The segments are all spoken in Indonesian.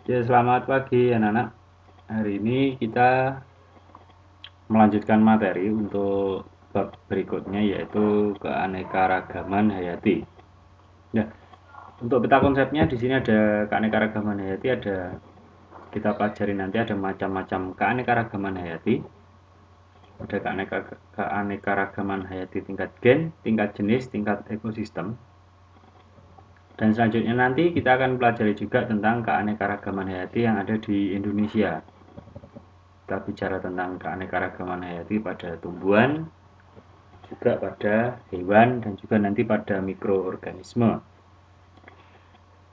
Ya, selamat pagi anak-anak. Hari ini kita melanjutkan materi untuk bab berikutnya yaitu keanekaragaman hayati. Ya, untuk peta konsepnya di sini ada keanekaragaman hayati, ada kita pelajari nanti ada macam-macam keanekaragaman hayati. Ada keanekaragaman hayati tingkat gen, tingkat jenis, tingkat ekosistem. Dan selanjutnya nanti kita akan pelajari juga tentang keanekaragaman hayati yang ada di Indonesia. Kita bicara tentang keanekaragaman hayati pada tumbuhan, juga pada hewan, dan juga nanti pada mikroorganisme.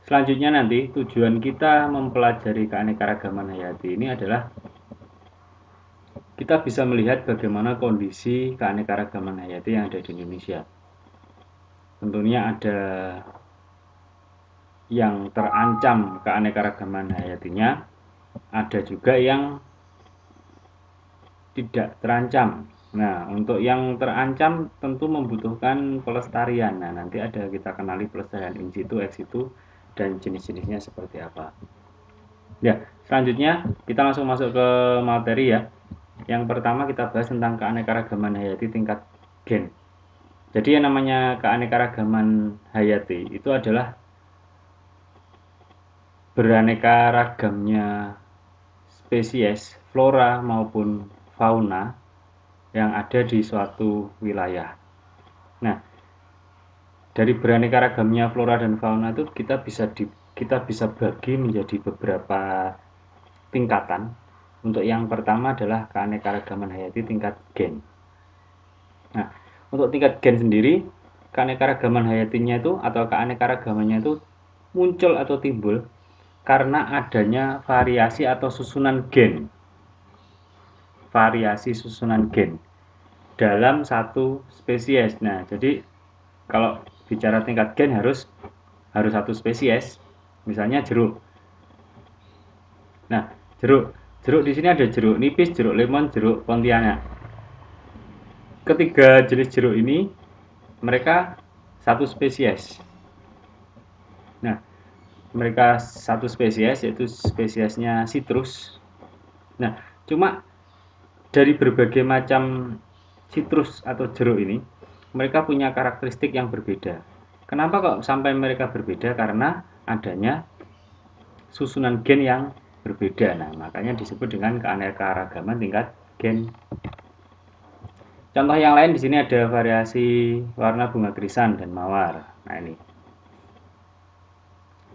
Selanjutnya nanti tujuan kita mempelajari keanekaragaman hayati ini adalah kita bisa melihat bagaimana kondisi keanekaragaman hayati yang ada di Indonesia. Tentunya ada yang terancam keanekaragaman hayatinya, ada juga yang tidak terancam. Nah, untuk yang terancam tentu membutuhkan pelestarian. Nah, nanti ada kita kenali pelestarian in situ, ex situ, dan jenis-jenisnya seperti apa. Ya, selanjutnya kita langsung masuk ke materi ya. Yang pertama kita bahas tentang keanekaragaman hayati tingkat gen. Jadi yang namanya keanekaragaman hayati itu adalah beraneka ragamnya spesies flora maupun fauna yang ada di suatu wilayah. Nah, dari beraneka ragamnya flora dan fauna itu kita bisa bagi menjadi beberapa tingkatan. Untuk yang pertama adalah keanekaragaman hayati tingkat gen. Nah, untuk tingkat gen sendiri, keanekaragaman hayatinya itu atau keanekaragamannya itu muncul atau timbul karena adanya variasi atau susunan gen. Variasi susunan gen dalam satu spesies. Nah, jadi kalau bicara tingkat gen harus satu spesies. Misalnya jeruk. Nah, jeruk di sini ada jeruk nipis, jeruk lemon, jeruk pontianak. Ketiga jenis jeruk ini mereka satu spesies. Nah, mereka satu spesies yaitu spesiesnya citrus. Nah, cuma dari berbagai macam citrus atau jeruk ini mereka punya karakteristik yang berbeda. Kenapa kok sampai mereka berbeda? Karena adanya susunan gen yang berbeda. Nah, makanya disebut dengan keanekaragaman tingkat gen. Contoh yang lain di sini ada variasi warna bunga krisan dan mawar. Nah, ini.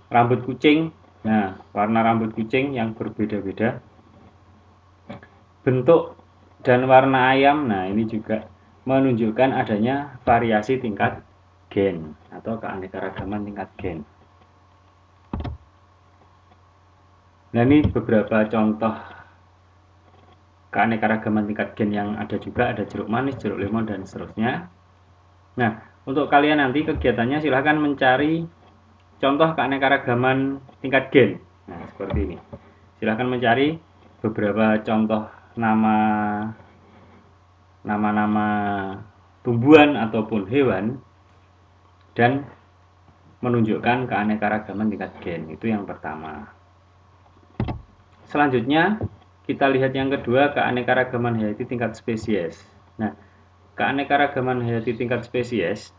Rambut kucing. Nah, warna rambut kucing yang berbeda-beda. Bentuk dan warna ayam. Nah, ini juga menunjukkan adanya variasi tingkat gen atau keanekaragaman tingkat gen. Nah, ini beberapa contoh keanekaragaman tingkat gen yang ada juga, ada jeruk manis, jeruk lemon, dan seterusnya. Nah, untuk kalian nanti kegiatannya silahkan mencari contoh keanekaragaman tingkat gen. Nah, seperti ini. Silahkan mencari beberapa contoh nama-nama tumbuhan ataupun hewan dan menunjukkan keanekaragaman tingkat gen. Itu yang pertama. Selanjutnya kita lihat yang kedua, keanekaragaman hayati tingkat spesies. Nah, keanekaragaman hayati tingkat spesies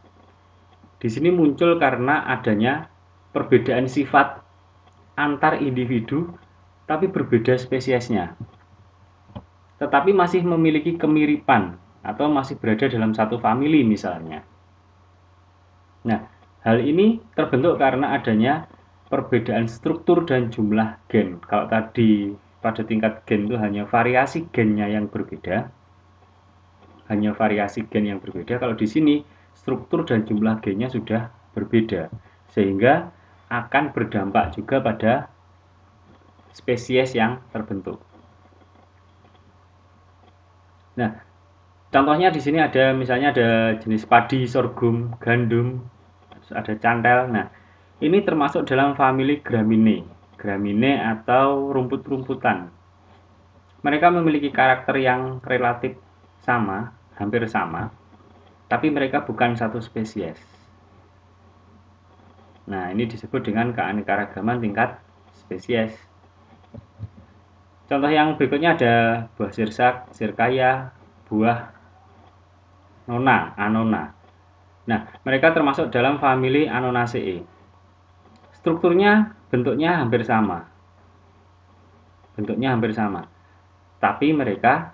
di sini muncul karena adanya perbedaan sifat antar individu tapi berbeda spesiesnya. Tetapi masih memiliki kemiripan atau masih berada dalam satu famili misalnya. Nah, hal ini terbentuk karena adanya perbedaan struktur dan jumlah gen. Kalau tadi pada tingkat gen itu hanya variasi gennya yang berbeda, kalau di sini struktur dan jumlah gennya sudah berbeda, sehingga akan berdampak juga pada spesies yang terbentuk. Nah, contohnya di sini ada misalnya ada jenis padi, sorghum, gandum, ada cantel. Nah, ini termasuk dalam famili Gramineae. Gramineae atau rumput-rumputan. Mereka memiliki karakter yang relatif sama, hampir sama, tapi mereka bukan satu spesies. Nah, ini disebut dengan keanekaragaman tingkat spesies. Contoh yang berikutnya ada buah sirsak, sirkaya, buah nona, anona. Nah, mereka termasuk dalam famili Anonaceae. Strukturnya, bentuknya hampir sama. Tapi mereka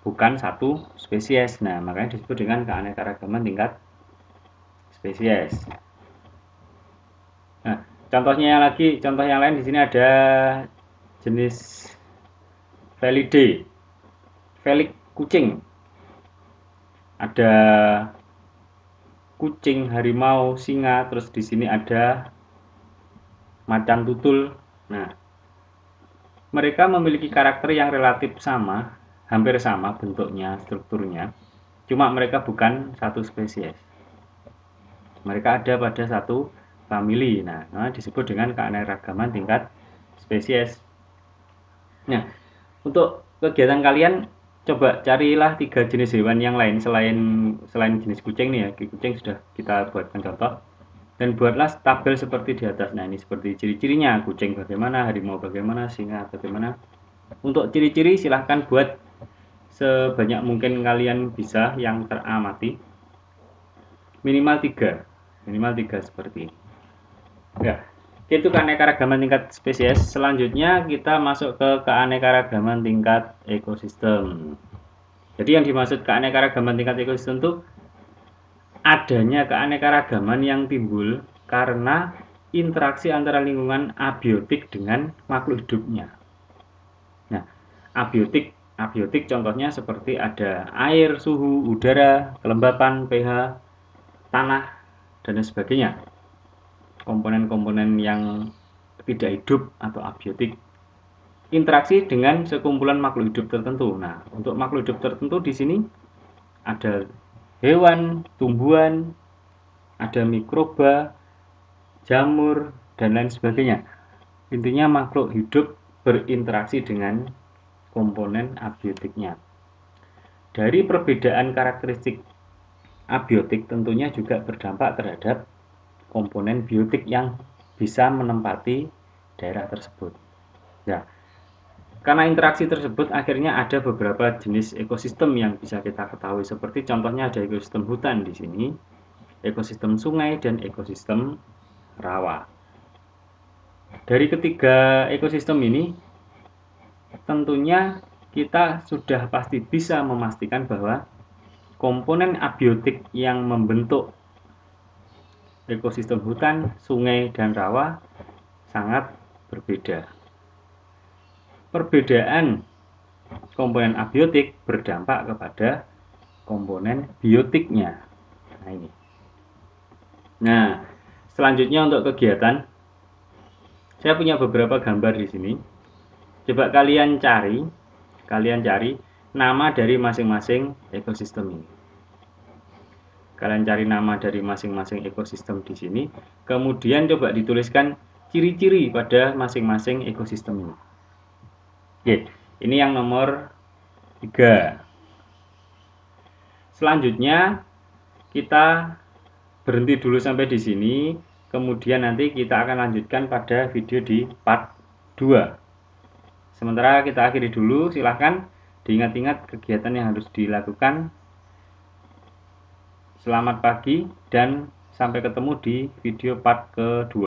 bukan satu spesies. Nah, makanya disebut dengan keanekaragaman tingkat spesies. Nah, contoh yang lain di sini ada jenis Felidae, Felik kucing. Ada kucing, harimau, singa, terus di sini ada macan tutul. Nah, mereka memiliki karakter yang relatif sama, hampir sama bentuknya, strukturnya. Cuma mereka bukan satu spesies. Mereka ada pada satu famili. Nah, disebut dengan keanekaragaman tingkat spesies. Nah, untuk kegiatan kalian coba carilah 3 jenis hewan yang lain selain jenis kucing nih ya. Kucing sudah kita buatkan contoh. Dan buatlah tabel seperti di atas. Nah, ini seperti ciri-cirinya. Kucing bagaimana, harimau bagaimana, singa bagaimana. Untuk ciri-ciri silahkan buat sebanyak mungkin kalian bisa yang teramati. Minimal 3 seperti ini. Ya, itu keanekaragaman tingkat spesies. Selanjutnya kita masuk ke keanekaragaman tingkat ekosistem. Jadi yang dimaksud keanekaragaman tingkat ekosistem itu adanya keanekaragaman yang timbul karena interaksi antara lingkungan abiotik dengan makhluk hidupnya. Nah, abiotik contohnya seperti ada air, suhu, udara, kelembapan, pH, tanah, dan sebagainya. Komponen-komponen yang tidak hidup atau abiotik interaksi dengan sekumpulan makhluk hidup tertentu. Nah, untuk makhluk hidup tertentu di sini ada hewan, tumbuhan, ada mikroba, jamur, dan lain sebagainya. Intinya makhluk hidup berinteraksi dengan komponen abiotiknya. Dari perbedaan karakteristik abiotik tentunya juga berdampak terhadap komponen biotik yang bisa menempati daerah tersebut. Nah, karena interaksi tersebut akhirnya ada beberapa jenis ekosistem yang bisa kita ketahui, seperti contohnya ada ekosistem hutan di sini, ekosistem sungai, dan ekosistem rawa. Dari ketiga ekosistem ini tentunya kita sudah pasti bisa memastikan bahwa komponen abiotik yang membentuk ekosistem hutan, sungai, dan rawa sangat berbeda. Perbedaan komponen abiotik berdampak kepada komponen biotiknya. Nah, ini. Nah, selanjutnya untuk kegiatan, saya punya beberapa gambar di sini. Coba kalian cari nama dari masing-masing ekosistem ini. Kalian cari nama dari masing-masing ekosistem di sini, kemudian coba dituliskan ciri-ciri pada masing-masing ekosistem ini. Oke, ini yang nomor 3. Selanjutnya kita berhenti dulu sampai di sini, kemudian nanti kita akan lanjutkan pada video di part 2. Sementara kita akhiri dulu, silahkan diingat-ingat kegiatan yang harus dilakukan. Selamat pagi dan sampai ketemu di video part kedua.